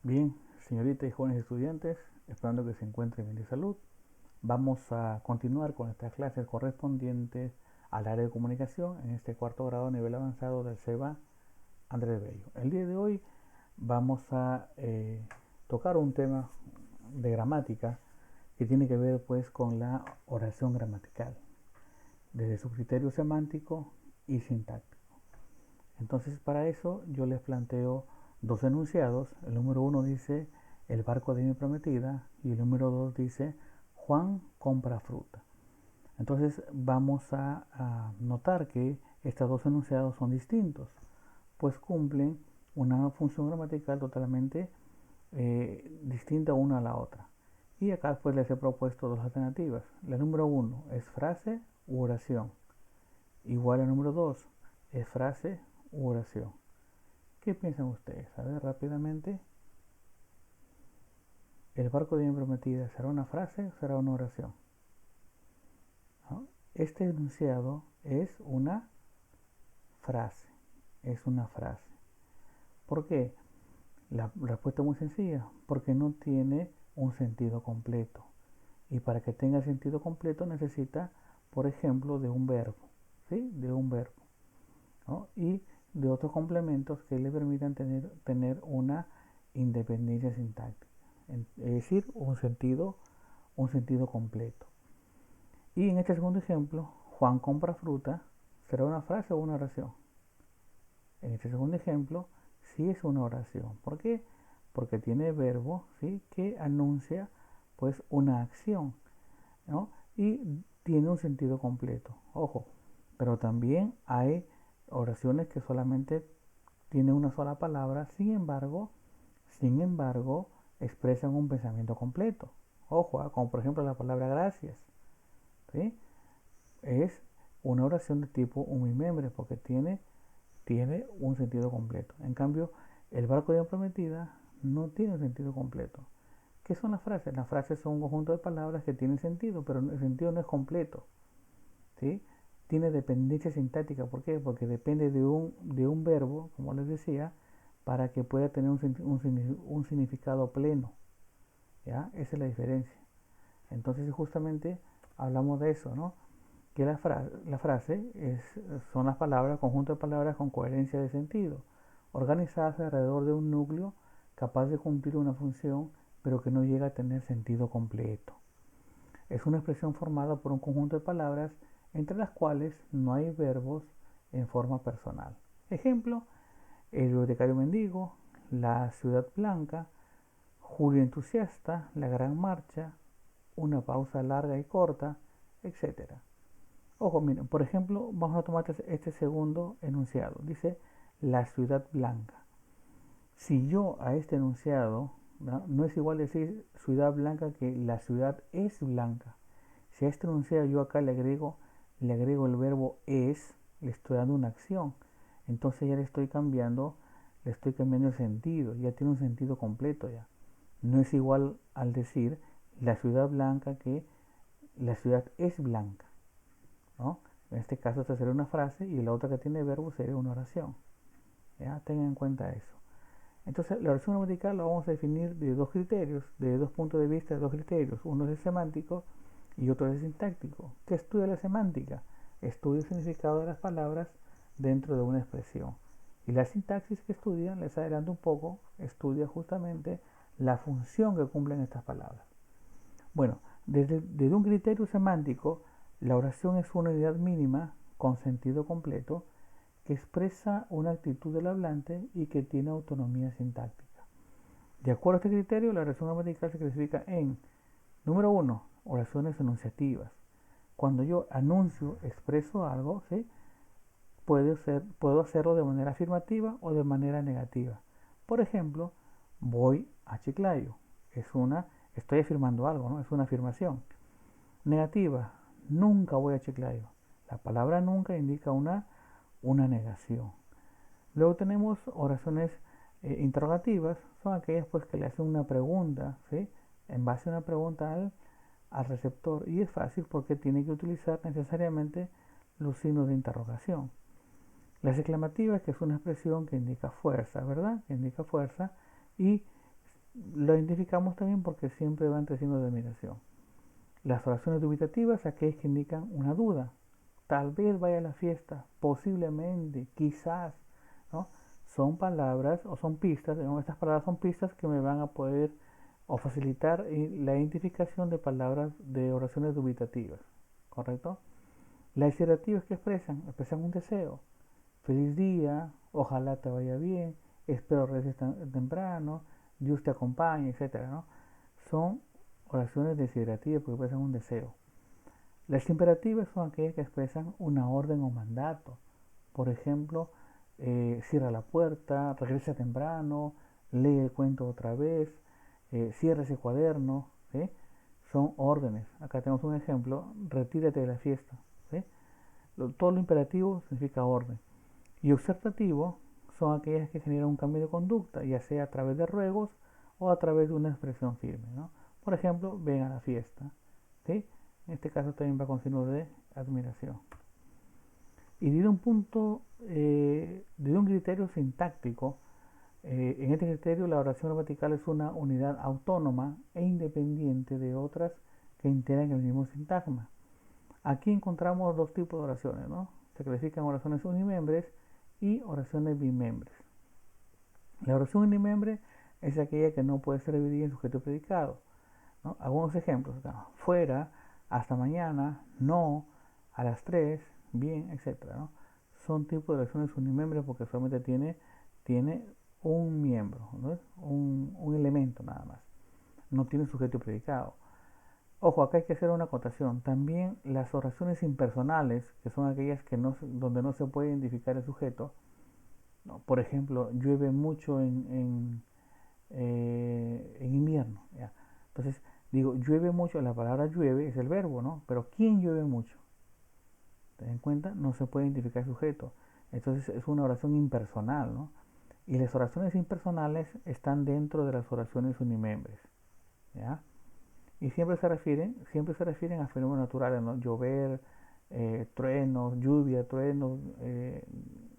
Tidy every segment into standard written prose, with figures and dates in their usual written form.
Bien, señorita y jóvenes estudiantes, esperando que se encuentren bien de salud, vamos a continuar con nuestras clases correspondientes al área de comunicación en este cuarto grado a nivel avanzado del SEBA Andrés Bello. El día de hoy vamos a tocar un tema de gramática que tiene que ver pues con la oración gramatical, desde su criterio semántico y sintáctico. Entonces, para eso yo les planteo dos enunciados. El número uno dice el barco de mi prometida y el número dos dice Juan compra fruta. Entonces vamos a notar que estos dos enunciados son distintos, pues cumplen una función gramatical totalmente distinta una a la otra. Y acá pues les he propuesto dos alternativas. La número uno es frase u oración. Igual al número dos es frase u oración. ¿Qué piensan ustedes? A ver, rápidamente. ¿El barco de mi prometida será una frase o será una oración? ¿No? Este enunciado es una frase. Es una frase. ¿Por qué? La respuesta es muy sencilla. Porque no tiene un sentido completo. Y para que tenga sentido completo necesita, por ejemplo, de un verbo. ¿Sí? De un verbo. ¿No? Y de otros complementos que le permitan tener una independencia sintáctica. Es decir, un sentido completo. Y en este segundo ejemplo, Juan compra fruta, ¿será una frase o una oración? En este segundo ejemplo, sí es una oración. ¿Por qué? Porque tiene verbo, ¿sí? Que anuncia pues una acción, ¿no? Y tiene un sentido completo. Ojo, pero también hay oraciones que solamente tienen una sola palabra, sin embargo, expresan un pensamiento completo. Ojo, como por ejemplo la palabra gracias, ¿sí? Es una oración de tipo unimembre porque tiene un sentido completo. En cambio, el barco de la prometida no tiene un sentido completo. ¿Qué son las frases? Las frases son un conjunto de palabras que tienen sentido, pero el sentido no es completo, ¿sí? Tiene dependencia sintáctica. ¿Por qué? Porque depende de un verbo, como les decía, para que pueda tener un significado pleno. ¿Ya? Esa es la diferencia. Entonces, justamente hablamos de eso, ¿no? Que la frase son las palabras, conjunto de palabras con coherencia de sentido, organizadas alrededor de un núcleo capaz de cumplir una función, pero que no llega a tener sentido completo. Es una expresión formada por un conjunto de palabras entre las cuales no hay verbos en forma personal. Ejemplo, el bibliotecario mendigo, la ciudad blanca, Julio entusiasta, la gran marcha, una pausa larga y corta, etcétera. Ojo, miren, por ejemplo, vamos a tomar este segundo enunciado. Dice la ciudad blanca. Si yo a este enunciado, ¿no? Es igual decir ciudad blanca que la ciudad es blanca. Si a este enunciado yo acá le agrego el verbo es, le estoy dando una acción. Entonces ya le estoy cambiando el sentido, ya tiene un sentido completo ya. No es igual al decir la ciudad blanca que la ciudad es blanca, ¿no? En este caso esta sería una frase y la otra que tiene verbo sería una oración. ¿Ya? Tengan en cuenta eso. Entonces la oración gramatical la vamos a definir de dos criterios, de dos puntos de vista, de dos criterios. Uno es el semántico y otro es el sintáctico. ¿Qué estudia la semántica? Estudia el significado de las palabras dentro de una expresión. Y la sintaxis que estudia, les adelanto un poco, estudia justamente la función que cumplen estas palabras. Bueno, desde un criterio semántico, la oración es una unidad mínima con sentido completo que expresa una actitud del hablante y que tiene autonomía sintáctica. De acuerdo a este criterio, la oración gramatical se clasifica en, número uno, oraciones enunciativas. Cuando yo anuncio, expreso algo, ¿sí? Puedo hacerlo de manera afirmativa o de manera negativa. Por ejemplo, voy a Chiclayo. Estoy afirmando algo, ¿no? Es una afirmación. Negativa, nunca voy a Chiclayo. La palabra nunca indica una negación. Luego tenemos oraciones interrogativas, son aquellas pues que le hacen una pregunta, ¿sí? En base a una pregunta al receptor. Y es fácil porque tiene que utilizar necesariamente los signos de interrogación. Las exclamativas, que es una expresión que indica fuerza, ¿verdad? Que indica fuerza y lo identificamos también porque siempre va entre signos de admiración. Las oraciones dubitativas, aquellas que indican una duda. Tal vez vaya a la fiesta, posiblemente, quizás, ¿no? Son palabras o son pistas, digamos, estas palabras son pistas que me van a poder o facilitar la identificación de palabras de oraciones dubitativas, ¿correcto? Las iterativas que expresan un deseo. Feliz día, ojalá te vaya bien, espero regreses temprano, Dios te acompañe, etcétera, ¿no? Son oraciones desiderativas porque expresan un deseo. Las imperativas son aquellas que expresan una orden o mandato. Por ejemplo, cierra la puerta, regresa temprano, lee el cuento otra vez, cierra ese cuaderno, ¿sí? Son órdenes. Acá tenemos un ejemplo, retírate de la fiesta. ¿Sí? Todo lo imperativo significa orden. Y observativo son aquellas que generan un cambio de conducta, ya sea a través de ruegos o a través de una expresión firme, ¿no? Por ejemplo, ven a la fiesta, ¿sí? En este caso también va con signo de admiración. Y desde un criterio sintáctico, en este criterio la oración gramatical es una unidad autónoma e independiente de otras que integran el mismo sintagma. Aquí encontramos dos tipos de oraciones, ¿no? Se clasifican oraciones unimembres y oraciones bimembres. La oración unimembre es aquella que no puede ser dividida en sujeto y predicado, ¿no? Algunos ejemplos acá. Fuera, hasta mañana, no, a las 3, bien, etcétera, ¿no? Son tipos de oraciones unimembres porque solamente tiene un miembro, ¿no? un elemento nada más. No tiene sujeto y predicado. Ojo, acá hay que hacer una acotación. También las oraciones impersonales, que son aquellas que donde no se puede identificar el sujeto, ¿no? Por ejemplo, llueve mucho en invierno. ¿Ya? Entonces, digo, llueve mucho, la palabra llueve es el verbo, ¿no? Pero ¿quién llueve mucho? ¿Te das cuenta? No se puede identificar el sujeto. Entonces es una oración impersonal, ¿no? Y las oraciones impersonales están dentro de las oraciones unimembres, ¿ya? Y siempre se refieren a fenómenos naturales, ¿no? Llover, truenos, lluvia, truenos,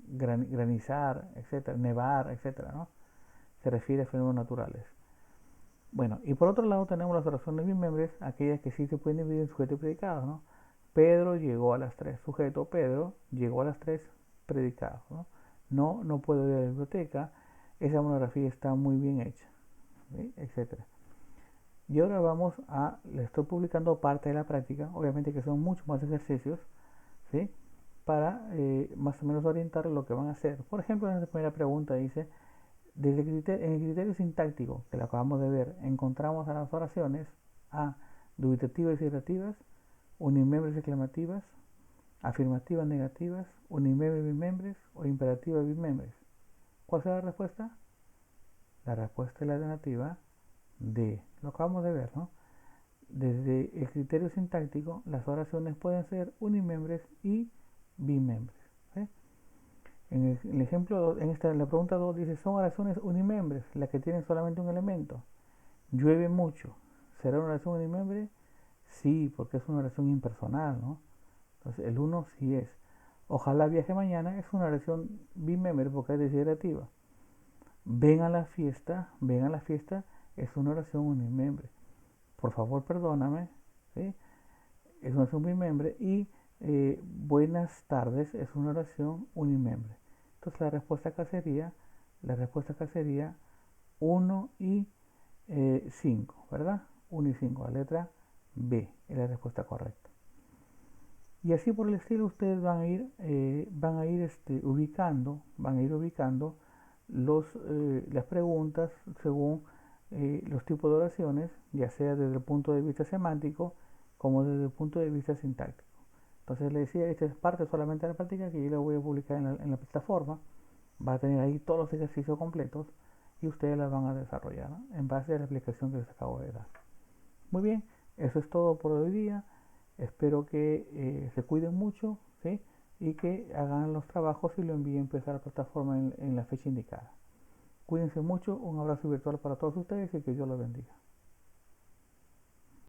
granizar, etcétera, nevar, etcétera, ¿no? Se refiere a fenómenos naturales. Bueno, y por otro lado tenemos las oraciones bimembres, aquellas que sí se pueden dividir en sujeto y predicado, ¿no? Pedro llegó a las 3, sujeto Pedro llegó a las 3, predicado, ¿no? No puedo ir a la biblioteca, esa monografía está muy bien hecha, ¿sí? Etcétera. Y ahora le estoy publicando parte de la práctica, obviamente que son muchos más ejercicios, ¿sí? Para más o menos orientar lo que van a hacer. Por ejemplo, en la primera pregunta dice, en el criterio sintáctico que lo acabamos de ver, encontramos a las oraciones A, dubitativas y iterativas, unimembres exclamativas, afirmativas negativas, unimembres bimembres o imperativas bimembres. ¿Cuál será la respuesta? La respuesta es la alternativa D. Lo acabamos de ver, ¿no? Desde el criterio sintáctico, las oraciones pueden ser unimembres y bimembres. ¿Sí? En el ejemplo, en la pregunta 2 dice, son oraciones unimembres, las que tienen solamente un elemento. Llueve mucho. ¿Será una oración unimembre? Sí, porque es una oración impersonal, ¿no? Entonces, el 1 sí es. Ojalá viaje mañana es una oración bimembre porque es desiderativa. Ven a la fiesta es una oración unimembre. Por favor, perdóname, ¿sí? Es una oración bimembre y buenas tardes es una oración unimembre. Entonces la respuesta acá sería 1 y 5, ¿verdad? 1 y 5, la letra B es la respuesta correcta. Y así por el estilo ustedes van a ir ubicando las preguntas según los tipos de oraciones, ya sea desde el punto de vista semántico como desde el punto de vista sintáctico. Entonces les decía, esta es parte solamente de la práctica que yo la voy a publicar en la plataforma. Va a tener ahí todos los ejercicios completos y ustedes las van a desarrollar, ¿no? En base a la explicación que les acabo de dar. Muy bien, eso es todo por hoy día. Espero que se cuiden mucho, ¿sí? Y que hagan los trabajos y lo envíen pues, a la plataforma en la fecha indicada. Cuídense mucho, un abrazo virtual para todos ustedes y que Dios los bendiga.